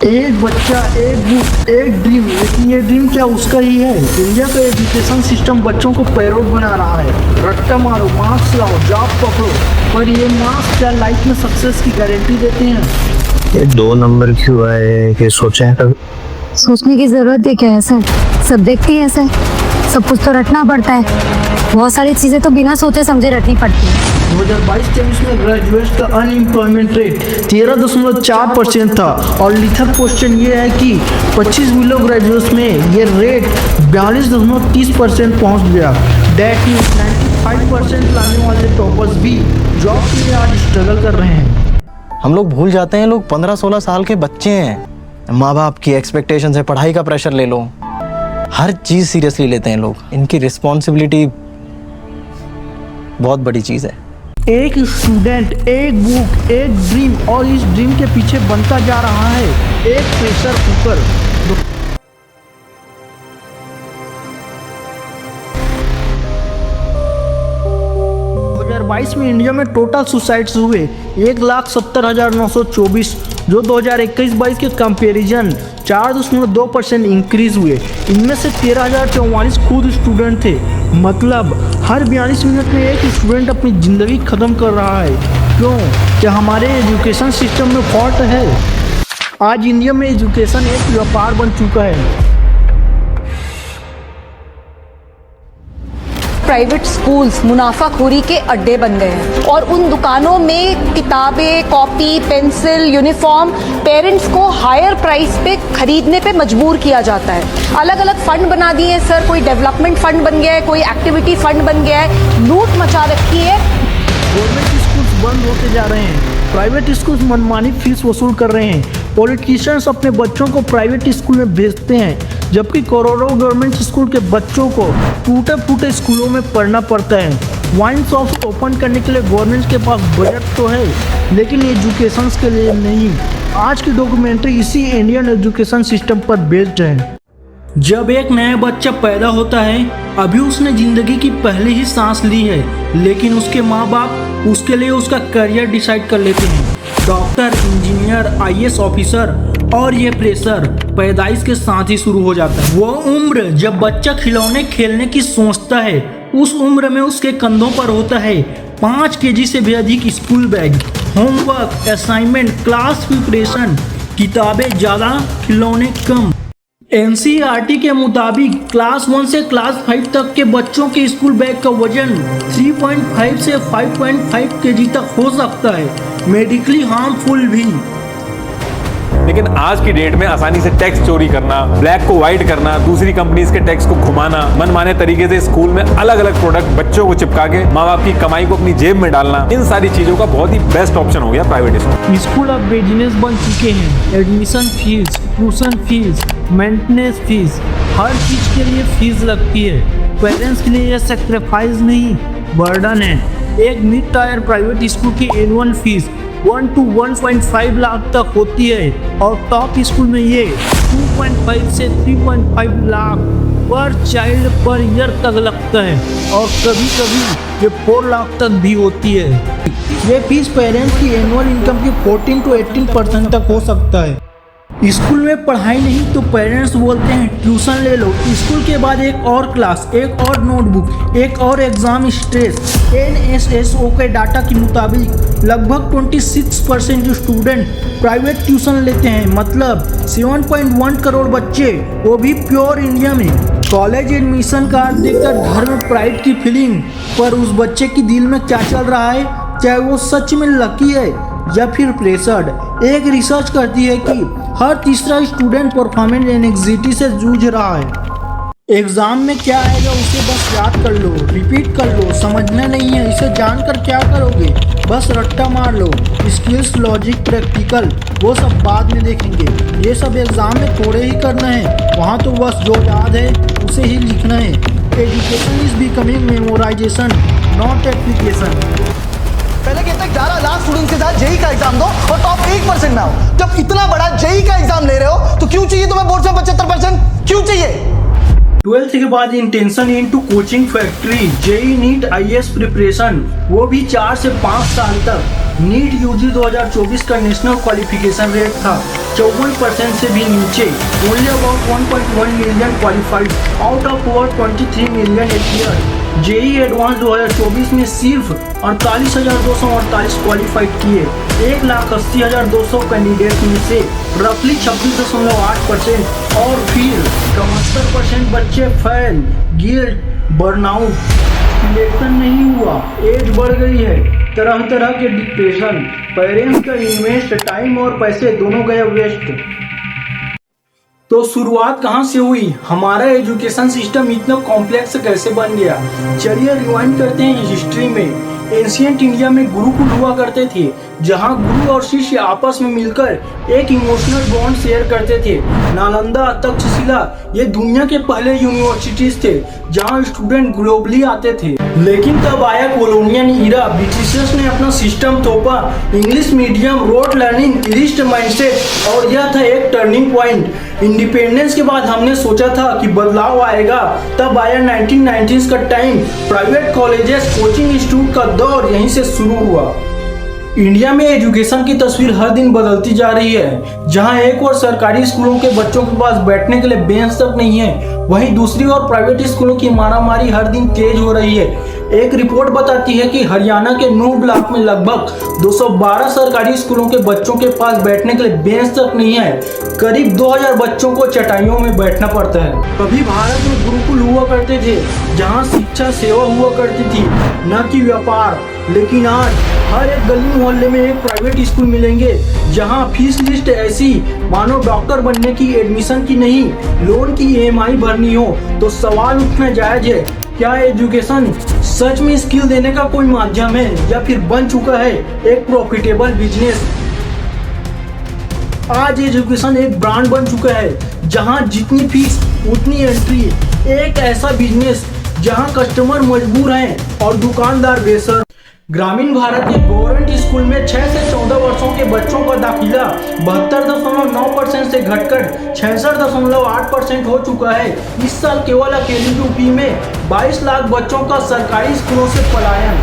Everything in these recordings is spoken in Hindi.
एक बच्चा एक बुक एक ड्रीम, लेकिन ये ड्रीम क्या उसका ही है? इंडिया का एजुकेशन सिस्टम बच्चों को पैरोट बना रहा है। रट्टा मारो, मार्क्स लाओ, जॉब पकड़ो, पर ये मार्क्स क्या लाइफ में सक्सेस की गारंटी देते हैं? ये 2 नंबर क्यों आए कि सोचे हैं कभी? सोचने की जरूरत है क्या है सर? सब देखते ही ऐसा है, सब कुछ तो रटना पड़ता है। बहुत सारी चीजें तो बिना सोचे समझे रटनी पड़ती है। 2022-23 में ग्रेजुएट का अनएम्प्लॉयमेंट रेट 13.4% था और लिखा क्वेश्चन ये है कि 25 बिलो ग्रेजुएट्स में ये रेट 42.30% पहुंच गया। दैट मीन्स 95% लाने वाले टॉपर्स भी जॉब के लिए आज स्ट्रगल कर रहे हैं। हम लोग भूल जाते हैं लोग 15-16 साल के बच्चे हैं। माँ बाप की एक्सपेक्टेशन है, पढ़ाई का प्रेशर ले लो, हर चीज सीरियसली लेते हैं लोग। इनकी रिस्पॉन्सिबिलिटी बहुत बड़ी चीज है। एक स्टूडेंट एक बुक एक ड्रीम और इस ड्रीम के पीछे बनता जा रहा है एक प्रेशर कुकर। 2022 में इंडिया में टोटल सुसाइड्स हुए 1,70,924, जो 2021-22 के कंपैरिजन 4.2% इंक्रीज हुए। इनमें से 13,044 खुद स्टूडेंट थे। मतलब हर 42 मिनट में एक स्टूडेंट अपनी ज़िंदगी ख़त्म कर रहा है। क्यों? क्या हमारे एजुकेशन सिस्टम में फॉल्ट है? आज इंडिया में एजुकेशन एक व्यापार बन चुका है। प्राइवेट स्कूल्स मुनाफाखोरी के अड्डे बन गए हैं और उन दुकानों में किताबें, कॉपी, पेंसिल, यूनिफॉर्म पेरेंट्स को हायर प्राइस पे खरीदने पे मजबूर किया जाता है। अलग अलग फंड बना दिए हैं सर, कोई डेवलपमेंट फंड बन गया है, कोई एक्टिविटी फंड बन गया है, लूट मचा रखी है। गवर्नमेंट स्कूल्स बंद होते जा रहे हैं, प्राइवेट स्कूल्स मनमानी फीस वसूल कर रहे हैं, पॉलिटिशियंस अपने बच्चों को प्राइवेट स्कूल में भेजते हैं, जबकि करोड़ों गवर्नमेंट स्कूल के बच्चों को टूटे फूटे स्कूलों में पढ़ना पड़ता है। वाइन शॉप्स ओपन करने के लिए गवर्नमेंट के पास बजट तो है, लेकिन एजुकेशन के लिए नहीं। आज की डॉक्यूमेंट्री इसी इंडियन एजुकेशन सिस्टम पर बेस्ड है। जब एक नया बच्चा पैदा होता है, अभी उसने जिंदगी की पहली ही सांस ली है, लेकिन उसके माँ बाप उसके लिए उसका करियर डिसाइड कर लेते हैं। डॉक्टर, इंजीनियर, आईएएस ऑफिसर, और ये प्रेशर पैदाइश के साथ ही शुरू हो जाता है। वो उम्र जब बच्चा खिलौने खेलने की सोचता है, उस उम्र में उसके कंधों पर होता है 5 केजी से भी अधिक school bag, homework, assignment, class preparation, किताबें ज़्यादा, खिलौने कम। एनसीईआरटी के मुताबिक क्लास 1 से क्लास 5 तक के बच्चों के स्कूल बैग का वजन 3.5 से 5.5 केजी तक हो सकता है, मेडिकली हार्मफुल भी। लेकिन आज की डेट में आसानी से टैक्स चोरी करना, ब्लैक को व्हाइट करना, दूसरी कंपनीज के टैक्स को घुमाना, मनमाने तरीके से स्कूल में अलग अलग प्रोडक्ट बच्चों को चिपका के माँ बाप की कमाई को अपनी जेब में डालना, इन सारी चीजों का बहुत ही बेस्ट ऑप्शन हो गया प्राइवेट स्कूल। स्कूल अब बिजनेस बन चुके हैं। Admission fees, tuition fees, maintenance fees, हर चीज के लिए फीस लगती है। पेरेंट्स के लिए यह सेक्रीफाइस नहीं, बर्डन है। एक मिड टायर प्राइवेट स्कूल की एनुअल फीस 1 to 1.5 लाख तक होती है और टॉप स्कूल में ये 2.5 से 3.5 लाख पर चाइल्ड पर ईयर तक लगता है और कभी कभी ये 4 लाख तक भी होती है। ये फीस पेरेंट्स की एनुअल इनकम की 14 to 18% तक हो सकता है। स्कूल में पढ़ाई नहीं तो पेरेंट्स बोलते हैं ट्यूशन ले लो। स्कूल के बाद एक और क्लास, एक और नोटबुक, एक और एग्जाम स्ट्रेस। NSSO के डाटा के मुताबिक लगभग 26% स्टूडेंट प्राइवेट ट्यूशन लेते हैं। मतलब 7.1 करोड़ बच्चे, वो भी प्योर इंडिया में। कॉलेज एडमिशन कार्ड देखकर घर में प्राइड की फीलिंग, पर उस बच्चे की दिल में क्या चल रहा है, चाहे वो सच में लकी है या फिर प्रेशर्ड। एक रिसर्च करती है कि हर तीसरा स्टूडेंट परफॉर्मेंस एंग्जाइटी से जूझ रहा है। एग्जाम में क्या आएगा उसे बस याद कर लो, रिपीट कर लो, समझना नहीं है, इसे जानकर क्या करोगे, बस रट्टा मार लो। स्किल्स, लॉजिक, प्रैक्टिकल वो सब बाद में देखेंगे, ये सब एग्जाम में थोड़े ही करना है। वहाँ तो बस जो याद है उसे ही लिखना है। Education is becoming memorisation, not application. पहले कहते हैं 11 लाख स्टूडेंट्स के साथ जेई का एग्जाम दो और टॉप 1% में आओ। जब इतना बड़ा जेई का एग्जाम ले रहे हो तो क्यों चाहिए तुम्हें बोर्ड में 75%? क्यों चाहिए? 12th के बाद intention into coaching factory, JEE NEET IAS preparation, वो भी 4 से 5 साल तक। नीट यूजी 2024 का नेशनल क्वालिफिकेशन रेट था 54% से भी नीचे। Only about 1.1 million qualified out of over 23 million at year. JEE advance 2024 में सिर्फ 48,248 क्वालिफाइड किए। 1,80,200 कैंडिडेट में से रफली 26.8% और फिर 71% बच्चे फेल, गिल्ट, बर्नआउट, सिलेक्शन नहीं हुआ, एज बढ़ गई है, तरह तरह के डिप्रेशन, पेरेंट्स का इन्वेस्ट टाइम और पैसे दोनों गए वेस्ट। तो शुरुआत कहाँ से हुई? हमारा एजुकेशन सिस्टम इतना कॉम्प्लेक्स कैसे बन गया? चलिए रिवाइंड करते हैं हिस्ट्री में। एंशिएंट इंडिया में गुरुकुल हुआ करते थे, जहाँ गुरु और शिष्य आपस में मिलकर एक इमोशनल बॉन्ड शेयर करते थे। नालंदा, तक्षशिला ये दुनिया के पहले यूनिवर्सिटीज थे जहाँ स्टूडेंट ग्लोबली आते थे। लेकिन तब आया कॉलोनियल ईरा, ब्रिटिशर्स ने अपना सिस्टम थोपा, English medium, road learning, tourist mindset, और यह था एक टर्निंग पॉइंट। इंडिपेंडेंस के बाद हमने सोचा था कि बदलाव आएगा, तब आया 1990s का time. Private colleges, coaching institute का दौर यहीं से शुरू हुआ। इंडिया में एजुकेशन की तस्वीर हर दिन बदलती जा रही है। जहां एक और सरकारी स्कूलों के बच्चों के पास बैठने के लिए बेंच तक नहीं है, वहीं दूसरी ओर प्राइवेट स्कूलों की मारामारी हर दिन तेज हो रही है। एक रिपोर्ट बताती है कि हरियाणा के 9 ब्लॉक में लगभग 212 सरकारी स्कूलों के बच्चों के पास बैठने के लिए बेंच तक नहीं है। करीब 2000 बच्चों को चटाइयों में बैठना पड़ता है। कभी भारत में गुरुकुल हुआ करते थे जहां शिक्षा सेवा हुआ करती थी, न कि व्यापार। लेकिन आज हर एक गली मोहल्ले में एक प्राइवेट स्कूल मिलेंगे जहां फीस लिस्ट ऐसी मानो डॉक्टर बनने की एडमिशन की नहीं, लोन की EMI भरनी हो। तो सवाल उठना जायज है, क्या एजुकेशन सच में स्किल देने का कोई माध्यम है या फिर बन चुका है एक प्रॉफिटेबल बिजनेस? आज एजुकेशन एक ब्रांड बन चुका है जहां जितनी फीस उतनी एंट्री। एक ऐसा बिजनेस जहां कस्टमर मजबूर हैं और दुकानदार बेसर। ग्रामीण भारत के गवर्नमेंट स्कूल में 6 से 14 वर्षों के बच्चों का दाखिला 72.9% से घटकर 66.8% हो चुका है। इस साल केवल अकेले यूपी में 22 लाख बच्चों का सरकारी स्कूलों से पलायन।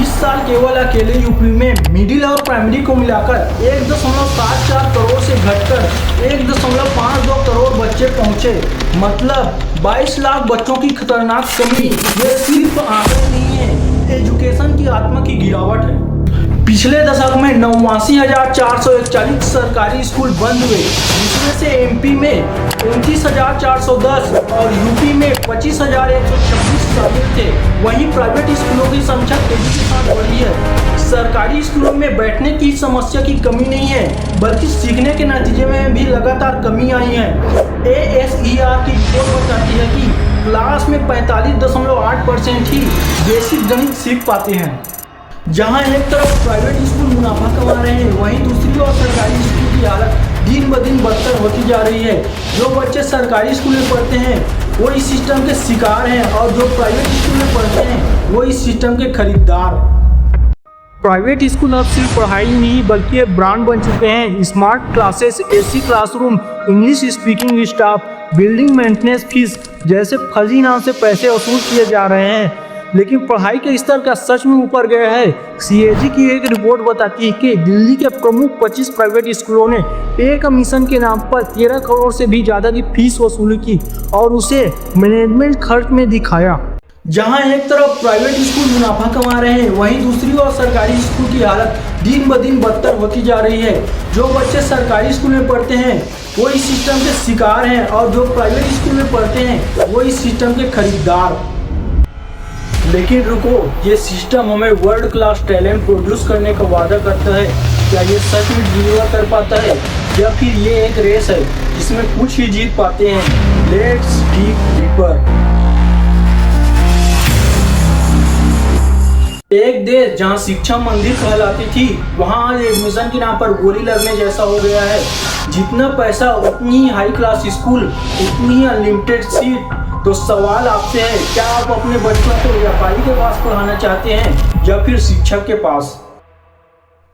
इस साल केवल अकेले यूपी में मिडिल और प्राइमरी को मिलाकर 1.74 करोड़ से घटकर 1.52 करोड़ बच्चे पहुंचे। मतलब 22 लाख बच्चों की खतरनाक कमी। ये सिर्फ आंकड़े नहीं है, एजुकेशन की आत्मा की गिरावट है। पिछले दशक में 89,441 सरकारी स्कूल बंद हुए, जिसमें से एमपी में 29,410 और यूपी में 25,126 शामिल थे। वहीं प्राइवेट स्कूलों की संख्या तेजी के साथ बढ़ी है। सरकारी स्कूलों में बैठने की समस्या की कमी नहीं है, बल्कि सीखने के नतीजे में भी लगातार कमी आई है। ASER की रिपोर्ट बताती है कि क्लास में 45.8% ही बेसिक गणित सीख पाते हैं। जहां एक तरफ प्राइवेट स्कूल मुनाफा कमा रहे हैं, वहीं दूसरी ओर सरकारी स्कूल की हालत दिन ब दिन बदतर होती जा रही है। जो बच्चे सरकारी स्कूल में पढ़ते हैं वो इस सिस्टम के शिकार हैं, और जो प्राइवेट स्कूल में पढ़ते हैं वो इस सिस्टम के खरीदार। प्राइवेट स्कूल अब सिर्फ पढ़ाई नहीं बल्कि एक ब्रांड बन चुके हैं। Smart classes, AC classroom, English speaking staff, building maintenance fees जैसे फर्जी नाम से पैसे वसूल किए जा रहे हैं, लेकिन पढ़ाई के स्तर का सच में ऊपर गया है। CAG की एक रिपोर्ट बताती है कि दिल्ली के प्रमुख 25 प्राइवेट स्कूलों ने पे कमीशन के नाम पर 13 करोड़ से भी ज़्यादा की फीस वसूली की और उसे मैनेजमेंट खर्च में दिखाया। जहां एक तरफ प्राइवेट स्कूल मुनाफा कमा रहे हैं, वहीं दूसरी ओर सरकारी स्कूल की हालत दिन ब दिन बदतर होती जा रही है। जो बच्चे सरकारी स्कूल में पढ़ते हैं वो इस सिस्टम के शिकार हैं, और जो प्राइवेट स्कूल में पढ़ते हैं वो इस सिस्टम के खरीदार। लेकिन रुको, ये सिस्टम हमें वर्ल्ड क्लास टैलेंट प्रोड्यूस करने का वादा करता है, क्या ये सच में डिलीवर कर पाता है, या फिर ये एक रेस है जिसमें कुछ ही जीत पाते हैं? Let's dig deeper. एक देश जहां शिक्षा मंदिर कहलाती थी, वहां आज एडमिशन के नाम पर गोली लगने जैसा हो गया है। जितना पैसा उतनी ही हाई क्लास स्कूल, उतनी ही अनलिमिटेड सीट। तो सवाल आपसे है, क्या आप अपने बच्चों को व्यापारी के पास पढ़ाना चाहते हैं या फिर शिक्षक के पास?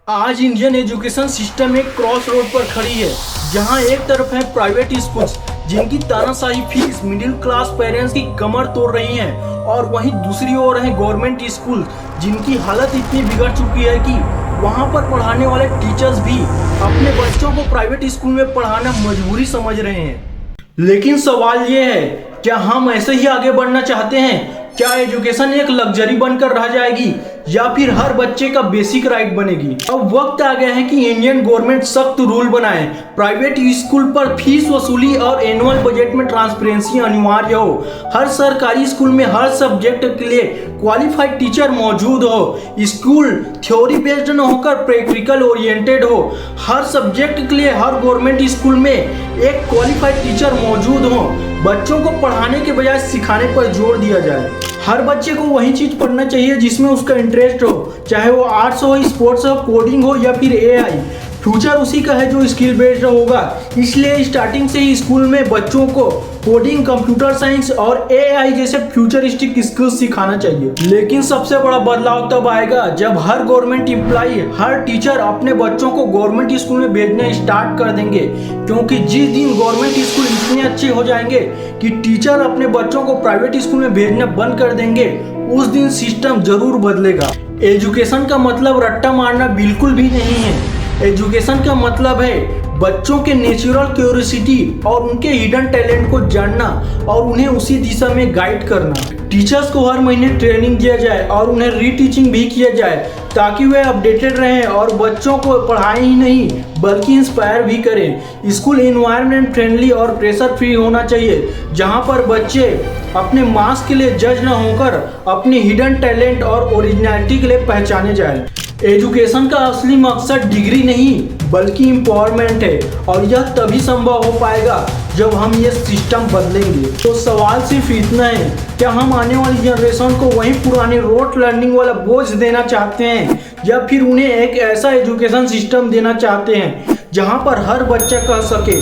आज इंडियन एजुकेशन सिस्टम एक क्रॉस रोड पर खड़ी है, जहां एक तरफ है प्राइवेट स्कूल्स जिनकी तानाशाही फीस मिडिल क्लास पेरेंट्स की कमर तोड़ रही हैं, और वहीं दूसरी ओर है गवर्नमेंट स्कूल जिनकी हालत इतनी बिगड़ चुकी है कि वहां पर पढ़ाने वाले टीचर्स भी अपने बच्चों को प्राइवेट स्कूल में पढ़ाना मजबूरी समझ रहे हैं। लेकिन सवाल ये है, क्या हम ऐसे ही आगे बढ़ना चाहते हैं? क्या एजुकेशन एक लग्जरी बनकर रह जाएगी या फिर हर बच्चे का बेसिक राइट बनेगी? अब वक्त आ गया है कि इंडियन गवर्नमेंट सख्त रूल बनाए, प्राइवेट स्कूल पर फीस वसूली और एनुअल बजट में ट्रांसपेरेंसी अनिवार्य हो। हर सरकारी स्कूल में हर सब्जेक्ट के लिए क्वालिफाइड टीचर मौजूद हो। स्कूल थ्योरी बेस्ड न होकर प्रैक्टिकल ओरिएंटेड हो। हर सब्जेक्ट के लिए हर गवर्नमेंट स्कूल में एक क्वालिफाइड टीचर मौजूद हो। बच्चों को पढ़ाने के बजाय सिखाने पर जोर दिया जाए। हर बच्चे को वही चीज पढ़ना चाहिए जिसमें उसका इंटरेस्ट हो, चाहे वो आर्ट्स हो, स्पोर्ट्स हो, कोडिंग हो या फिर एआई। फ्यूचर उसी का है जो स्किल बेस्ड होगा। इसलिए स्टार्टिंग से ही स्कूल में बच्चों को कोडिंग, कंप्यूटर साइंस और एआई जैसे फ्यूचरिस्टिक स्किल्स सिखाना चाहिए। लेकिन सबसे बड़ा बदलाव तब आएगा जब हर गवर्नमेंट एम्प्लॉय, हर टीचर अपने बच्चों को गवर्नमेंट स्कूल में भेजना स्टार्ट कर देंगे। क्योंकि जिस दिन गवर्नमेंट स्कूल इतने अच्छे हो जाएंगे कि टीचर अपने बच्चों को प्राइवेट स्कूल में भेजना बंद कर देंगे, उस दिन सिस्टम जरूर बदलेगा। एजुकेशन का मतलब रट्टा मारना बिल्कुल भी नहीं है। एजुकेशन का मतलब है बच्चों के नेचुरल क्यूरियोसिटी और उनके हिडन टैलेंट को जानना और उन्हें उसी दिशा में गाइड करना। टीचर्स को हर महीने ट्रेनिंग दिया जाए और उन्हें रीटीचिंग भी किया जाए ताकि वे अपडेटेड रहें और बच्चों को पढ़ाएं ही नहीं बल्कि इंस्पायर भी करें। स्कूल एनवायरनमेंट फ्रेंडली और प्रेशर फ्री होना चाहिए, जहां पर बच्चे अपने मार्क्स के लिए जज न होकर अपने हिडन टैलेंट और ओरिजिनलिटी के लिए पहचाने जाए। एजुकेशन का असली मकसद डिग्री नहीं बल्कि एम्पावरमेंट है, और यह तभी संभव हो पाएगा जब हम ये सिस्टम बदलेंगे। तो सवाल सिर्फ इतना है, क्या हम आने वाली जनरेशन को वही पुराने रोट लर्निंग वाला बोझ देना चाहते हैं या फिर उन्हें एक ऐसा एजुकेशन सिस्टम देना चाहते हैं जहां पर हर बच्चा कह सके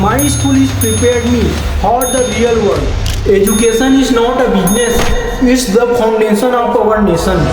my school is prepared me for the real world. Education is not a business, it's the foundation of our nation.